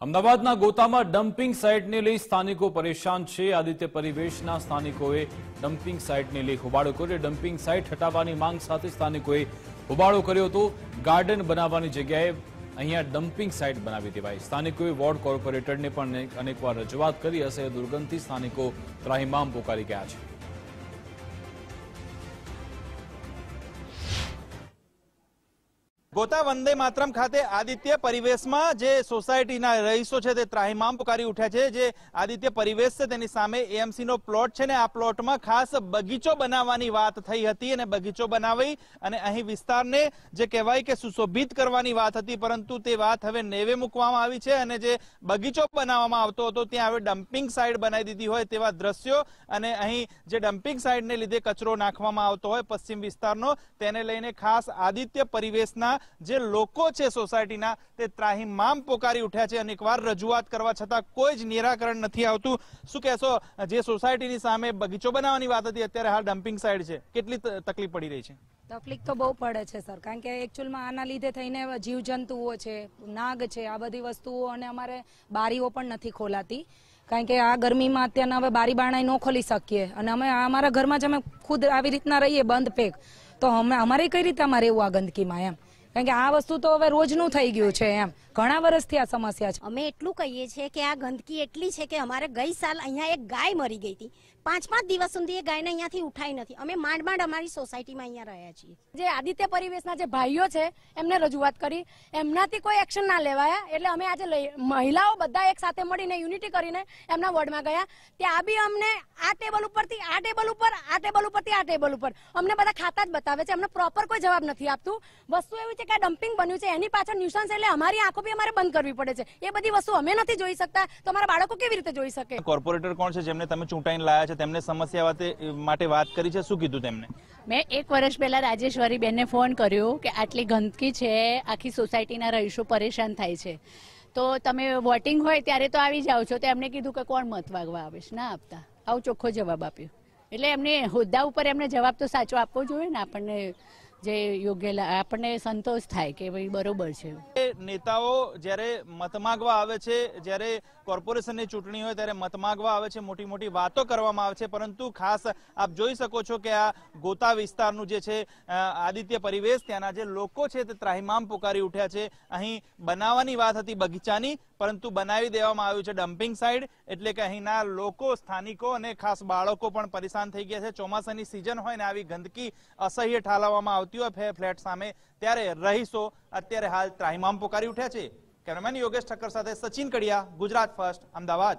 અમદાવાદના ગોતામાં ડમ્પિંગ સાઇટને લઈ સ્થાનિકો પરેશાન છે। આદિત્ય પરિવેશના સ્થાનિકોએ ડમ્પિંગ સાઇટને લઈ હોબાળો કર્યો। ડમ્પિંગ સાઇટ હટાવવાની માંગ સાથે સ્થાનિકોએ હોબાળો કર્યો હતો। ગાર્ડન બનાવવાની જગ્યાએ અહીંયા ડમ્પિંગ સાઇટ બનાવી દેવાઈ। સ્થાનિકોએ વોર્ડ કોર્પોરેટરને પણ અનેકવાર રજૂઆત કરી હશે। દુર્ગંધથી સ્થાનિકો ત્રાહિમામ પોકારી ગયા છે। ગોતા વંદે માતરમ ખાતે આદિત્ય પરિવેશમાં જે સોસાયટીના રહીશો છે તે ત્રાહિમામ પુકારી ઉઠ્યા છે। જે આદિત્ય પરિવેશ છે તેની સામે એએમસી નો પ્લોટ છે ને આ પ્લોટમાં ખાસ બગીચો બનાવવાની વાત થઈ હતી અને બગીચો બનાવી અને અહીં વિસ્તારને જે કહેવાય કે સુશોભિત કરવાની વાત હતી, પરંતુ તે વાત હવે નેવે મૂકવામાં આવી છે અને જે બગીચો બનાવવામાં આવતો હતો ત્યાં હવે ડમ્પિંગ સાઇટ બનાવી દીધી હોય તેવા દ્રશ્યો અને અહીં જે ડમ્પિંગ સાઇટને લીધે કચરો નાખવામાં આવતો હોય પશ્ચિમ વિસ્તારનો, તેને લઈને ખાસ આદિત્ય પરિવેશના જે લોકો છે સોસાયટીના તે ત્રાહિમામ પોકારી ઉઠ્યા છે। અનેકવાર રજૂઆત કરવા છતાં કોઈ જ નિરાકરણ નથી આવતું। શું કહેશો, જે સોસાયટીની સામે બગીચો બનાવવાની વાત હતી અત્યારે હાલ ડમ્પિંગ સાઇટ છે, કેટલી તકલીફ પડી રહી છે? તકલીફ તો બહુ પડે છે સર, કારણ કે એકચ્યુઅલમાં આના લીધે થઈને જીવજંતુઓ છે, નાગ છે, આ બધી વસ્તુઓ, અને અમારે બારીઓ પણ નથી ખોલાતી કારણ કે આ ગરમીમાં અત્યારના હવે બારી બારણાઈ ન ખોલી શકીએ અને અમે અમારા ઘરમાં જ અમે ખુદ આવી રીતના રહીએ બંધ પેક, તો અમારે કઈ રીતે અમારે એવું આ ગંદકીમાં એમ, કારણ કે આ વસ્તુ તો હવે રોજનું થઈ ગયું છે એમ, ઘણા વર્ષથી આ સમસ્યા છે। અમે એટલું કહીએ છીએ કે આ ગંદકી એટલી છે કે અમારે ગઈ સાલ અહીંયા એક ગાય મરી ગઈ હતી, 5-5 દિવસ સુધી એ ગાયને અહીંયાથી ઉઠાઈ નથી। અમે માંડ અમારી સોસાયટીમાં અહીંયા રહ્યા છીએ। જે આદિત્ય પરિવેશના જે ભાઈઓ છે એમને રજૂઆત કરી, એમનાથી કોઈ એક્શન ના લેવાયા, એટલે અમે આજે મહિલાઓ બધા એક સાથે મળીને યુનિટી કરીને એમના વોર્ડમાં ગયા। ત્યાં બી અમને આ ટેબલ ઉપરથી આ ટેબલ ઉપર, આ ટેબલ ઉપરથી આ ટેબલ ઉપર અમને બધા ખાતા જ બતાવે છે, અમને પ્રોપર કોઈ જવાબ નથી આપતું। વસ્તુ એવી છે કે આ ડમ્પિંગ બન્યું છે, એની પાછળ ન્યુસન્સ એટલે અમારી આંખો બી અમારે બંધ કરવી પડે છે। એ બધી વસ્તુ અમે નથી જોઈ શકતા, તો અમારા બાળકો કેવી રીતે જોઈ શકે? કોર્પોરેટર કોણ છે જેમને તમે ચૂંટાઈને લાયા છે, તેમને સમસ્યા માટે વાત કરી છે, શું કીધું તેમને? મેં 1 વર્ષ પહેલા રાજેશ્વરી બેનને ફોન કર્યો કે આટલી ગંદકી છે, આખી સોસાયટીના રહીશો પરેશાન થાય છે, તો તમે વોટિંગ હોય ત્યારે તો આવી જાઓ છો। તો એમને કીધું કે કોણ મત માંગવા આવે છે, ના આપતા, આવું ચોખ્ખો જવાબ આપ્યો। એટલે એમને હોદ્દા ઉપર એમને જવાબ તો સાચો આપવો જોઈએ ને, આપણને જે યોગ્ય આપણને સંતોષ થાય કે ભાઈ બરોબર છે। નેતાઓ જ્યારે મત માંગવા આવે છે, જ્યારે કોર્પોરેશનની ચૂંટણી હોય ત્યારે મત માંગવા આવે છે, મોટી મોટી વાતો કરવામાં આવે છે, પરંતુ ખાસ આપ જોઈ શકો છો કે આ ગોતા વિસ્તારનું જે છે આદિત્ય પરિવેશ, ત્યાંના જે લોકો છે તે ત્રાહિમામ પોકારી ઉઠ્યા છે। અહીં બનાવવાની વાત હતી બગીચાની, પરંતુ બનાવી દેવામાં આવ્યું છે ડમ્પિંગ સાઇટ, એટલે કે અહીંના લોકો, સ્થાનિકો અને ખાસ બાળકો પણ પરેશાન થઈ ગયા છે। ચોમાસાની સિઝન હોય ને આવી ગંદકી અસહ્ય ઠાલવવામાં આવતી હોય ફ્લેટ સામે, ત્યારે રહીશો અત્યારે હાલ ત્રાહિમામ પોકારી ઉઠ્યા છે। કેમેરામેન યોગેશ ઠક્કર સાથે સચિન કડિયા, ગુજરાત ફર્સ્ટ, અમદાવાદ।